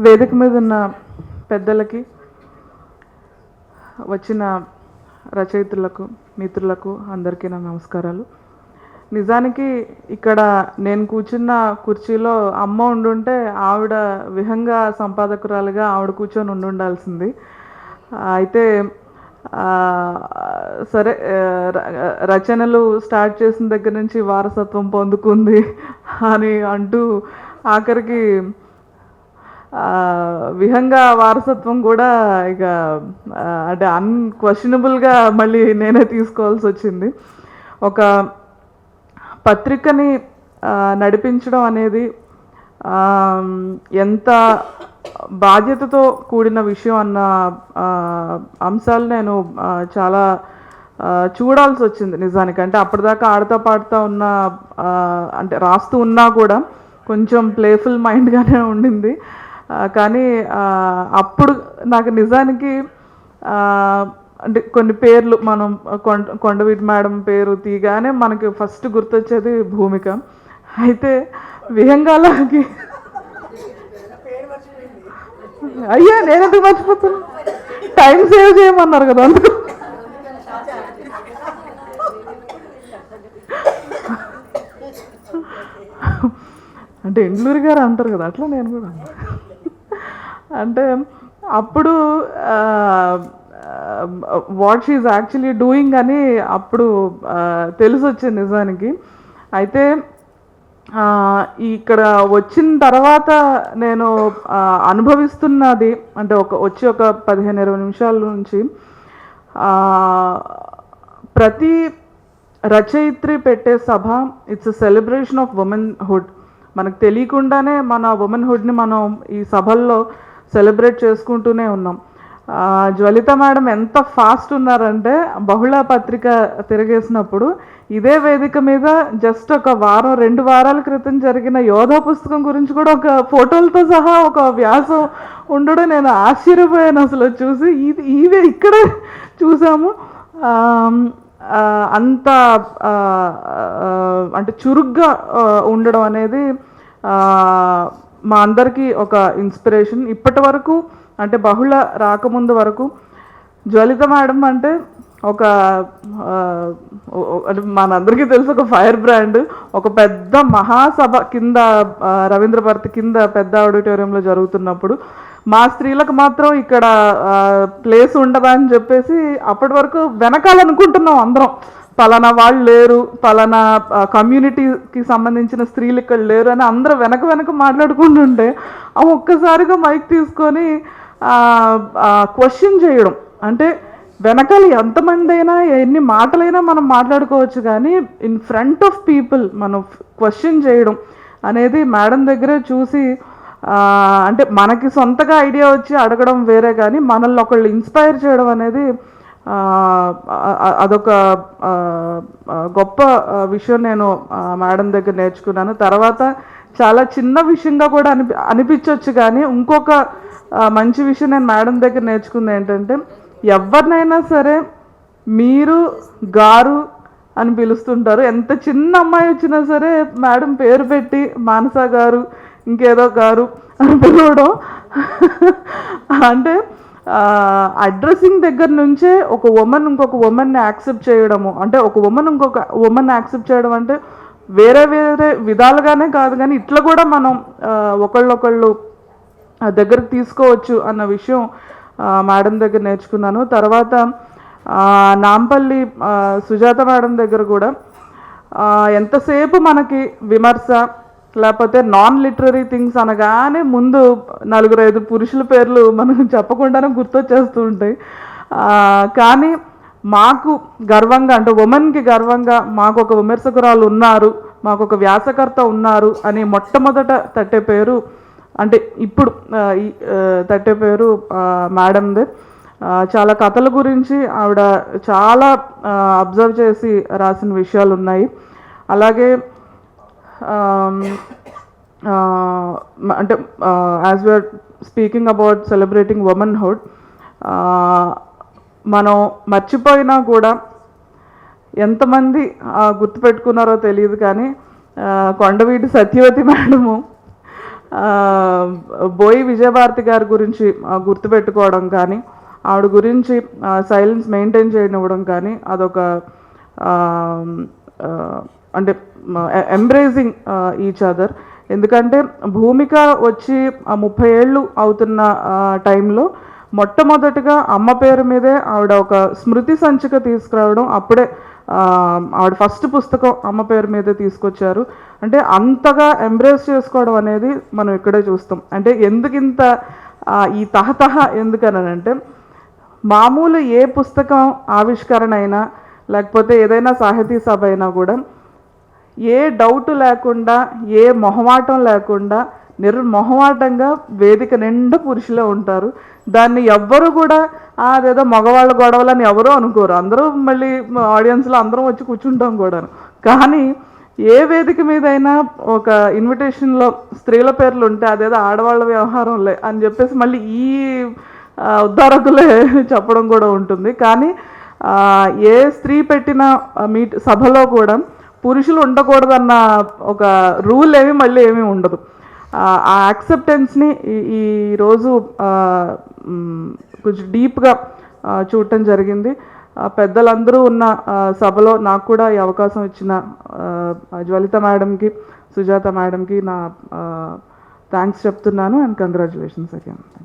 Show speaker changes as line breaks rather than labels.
వేదిక మీద ఉన్న పెద్దలకి, వచ్చిన రచయితలకు, మిత్రులకు అందరికీ నా నమస్కారాలు. నిజానికి ఇక్కడ నేను కూర్చున్న కుర్చీలో అమ్మ ఉండుంటే ఆవిడ విహంగ సంపాదకురాలుగా ఆవిడ కూర్చొని ఉండాల్సింది. అయితే సరే, రచనలు స్టార్ట్ చేసిన దగ్గర నుంచి వారసత్వం పొందుకుంది అని అంటూ ఆఖరికి విహంగ వారసత్వం కూడా ఇక అంటే అన్క్వశ్చనబుల్గా మళ్ళీ నేనే తీసుకోవాల్సి వచ్చింది. ఒక పత్రికని నడిపించడం అనేది ఎంత బాధ్యతతో కూడిన విషయం అన్న అంశాలు నేను చాలా చూడాల్సి వచ్చింది నిజానికి. అంటే అప్పటిదాకా ఆడుతూ పాడుతూ ఉన్న, అంటే రాస్తూ ఉన్నా కూడా కొంచెం ప్లేఫుల్ మైండ్గానే ఉండింది. కానీ అప్పుడు నాకు నిజానికి అంటే కొన్ని పేర్లు మనం కొండవీటి మేడం పేరు తీగానే మనకి ఫస్ట్ గుర్తొచ్చేది భూమిక. అయితే విహంగాలకి అయ్యా నేనెందుకు మర్చిపోతాను, టైం సేవ్ చేయమన్నారు కదా అందుకు. అంటే ఎండ్లూరి గారు అంటారు కదా, అట్లా నేను కూడా అంటే అప్పుడు వాట్ షీఈ్ యాక్చువల్లీ డూయింగ్ అని అప్పుడు తెలిసి వచ్చింది నిజానికి. అయితే ఇక్కడ వచ్చిన తర్వాత నేను అనుభవిస్తున్నది అంటే వచ్చి ఒక 15-20 నిమిషాల నుంచి ప్రతి రచయిత్రి పెట్టే సభ ఇట్స్ సెలబ్రేషన్ ఆఫ్ ఉమెన్హుడ్. మనకు తెలియకుండానే మన ఉమెన్హుడ్ని మనం ఈ సభల్లో సెలబ్రేట్ చేసుకుంటూనే ఉన్నాం. జ్వలిత మేడం ఎంత ఫాస్ట్ ఉన్నారంటే బహుళ పత్రిక తిరిగేసినప్పుడు ఇదే వేదిక మీద జస్ట్ ఒక 1-2 వారాల క్రితం జరిగిన యోధా పుస్తకం గురించి కూడా ఒక ఫోటోలతో సహా ఒక వ్యాసం ఉండడం నేను ఆశ్చర్యపోయాను అసలు చూసి. ఇవే ఇక్కడే చూసాము. అంత అంటే చురుగ్గా ఉండడం అనేది మా అందరికీ ఒక ఇన్స్పిరేషన్. ఇప్పటి వరకు అంటే బహుళ రాకముందు వరకు జ్వలిత మేడం అంటే ఒక మనందరికీ తెలుసు ఒక ఫైర్ బ్రాండ్. ఒక పెద్ద మహాసభ కింద రవీంద్ర భారతి కింద పెద్ద ఆడిటోరియంలో జరుగుతున్నప్పుడు మా స్త్రీలకు మాత్రం ఇక్కడ ప్లేస్ ఉండదా అని చెప్పేసి అప్పటి వరకు వెనకాలనుకుంటున్నాం అందరం. పలానా వాళ్ళు లేరు, పలానా కమ్యూనిటీకి సంబంధించిన స్త్రీలు ఇక్కడ లేరు అని అందరూ వెనక మాట్లాడుకుంటుంటే ఒక్కసారిగా మైక్ తీసుకొని క్వశ్చన్ చేయడం. అంటే వెనకాల ఎంతమంది అయినా ఎన్ని మాటలైనా మనం మాట్లాడుకోవచ్చు, కానీ ఇన్ ఫ్రంట్ ఆఫ్ పీపుల్ మనం క్వశ్చన్ చేయడం అనేది మేడం దగ్గరే చూసి, అంటే మనకి సొంతగా ఐడియా వచ్చి అడగడం వేరే, కానీ మనల్ని ఒకళ్ళు ఇన్స్పైర్ చేయడం అనేది అదొక గొప్ప విషయం నేను మేడం దగ్గర నేర్చుకున్నాను. తర్వాత చాలా చిన్న విషయంగా కూడా అనిపించవచ్చు, కానీ ఇంకొక మంచి విషయం నేను మేడం దగ్గర నేర్చుకుంది ఏంటంటే, ఎవరినైనా సరే మీరు గారు అని పిలుస్తుంటారు. ఎంత చిన్న అమ్మాయి వచ్చినా సరే మేడం పేరు పెట్టి మానస గారు, ఇంకేదో గారు అని పిలవడం. అంటే అడ్రస్సింగ్ దగ్గర నుంచే ఒక ఉమెన్ ఇంకొక ఉమెన్ని యాక్సెప్ట్ చేయడము, అంటే ఒక ఉమెన్ ఇంకొక ఉమెన్ యాక్సెప్ట్ చేయడం అంటే వేరే విధాలుగానే కాదు, కానీ ఇట్లా కూడా మనం ఒకళ్ళొకళ్ళు దగ్గరకు తీసుకోవచ్చు అన్న విషయం మేడం దగ్గర నేర్చుకున్నాను. తర్వాత నాంపల్లి సుజాత మేడం దగ్గర కూడా ఎంతసేపు మనకి విమర్శ లేకపోతే నాన్ లిటరరీ థింగ్స్ అనగానే ముందు 4-5 పురుషుల పేర్లు మనం చెప్పకుండానే గుర్తొచ్చేస్తూ ఉంటాయి. కానీ మాకు గర్వంగా, అంటే ఉమెన్కి గర్వంగా మాకు ఒక విమర్శకురాలు ఉన్నారు, మాకు ఒక వ్యాసకర్త ఉన్నారు అని మొట్టమొదట తట్టే పేరు, అంటే ఇప్పుడు తట్టే పేరు మేడందే. చాలా కథల గురించి ఆవిడ చాలా అబ్జర్వ్ చేసి రాసిన విషయాలు ఉన్నాయి. అలాగే అంటే as we're speaking about celebrating womanhood, మనం మర్చిపోయినా కూడా ఎంతమంది గుర్తుపెట్టుకున్నారో తెలియదు, కానీ కొండవీటి సత్యవతి మేడము బోయి విజయభారతి గారి గురించి గుర్తుపెట్టుకోవడం కానీ, ఆవిడ గురించి సైలెన్స్ మెయింటైన్ చేయనివ్వడం కానీ అదొక అంటే ఎంబ్రేజింగ్ ఈచ్ అదర్. ఎందుకంటే భూమిక వచ్చి 30 ఏళ్ళు అవుతున్న టైంలో మొట్టమొదటిగా అమ్మ పేరు మీదే ఆవిడ ఒక స్మృతి సంచిక తీసుకురావడం, అప్పుడే ఆవిడ ఫస్ట్ పుస్తకం అమ్మ పేరు మీదే తీసుకొచ్చారు. అంటే అంతగా ఎంబ్రేస్ చేసుకోవడం అనేది మనం ఇక్కడే చూస్తాం. అంటే ఎందుకింత ఈ తహతహ ఎందుకనంటే, మామూలు ఏ పుస్తకం ఆవిష్కరణ అయినా లేకపోతే ఏదైనా సాహితీ సభ అయినా కూడా ఏ డౌట్ లేకుండా, ఏ మొహమాటం లేకుండా నిర్మొహమాటంగా వేదిక నిండా పురుషులే ఉంటారు. దాన్ని ఎవ్వరు కూడా అదేదో మగవాళ్ళ గొడవలని ఎవరూ అనుకోరు. అందరూ మళ్ళీ ఆడియన్స్లో అందరం వచ్చి కూర్చుంటాం కూడాను. కానీ ఏ వేదిక మీదైనా ఒక ఇన్విటేషన్లో స్త్రీల పేర్లు ఉంటే అదేదో ఆడవాళ్ళ వ్యవహారంలే అని చెప్పేసి మళ్ళీ ఈ ఉద్ధారకులే చెప్పడం కూడా ఉంటుంది. కానీ ఏ స్త్రీ పెట్టిన సభలో కూడా పురుషులు ఉండకూడదన్న ఒక రూల్ మళ్ళీ ఏమీ ఉండదు. ఆ యాక్సెప్టెన్స్ని ఈరోజు కొంచెం డీప్గా చూడటం జరిగింది. పెద్దలందరూ ఉన్న సభలో నాకు కూడా ఈ అవకాశం ఇచ్చిన జ్వలిత మేడంకి, సుజాత మేడంకి నా థ్యాంక్స్ చెప్తున్నాను. And congratulations again.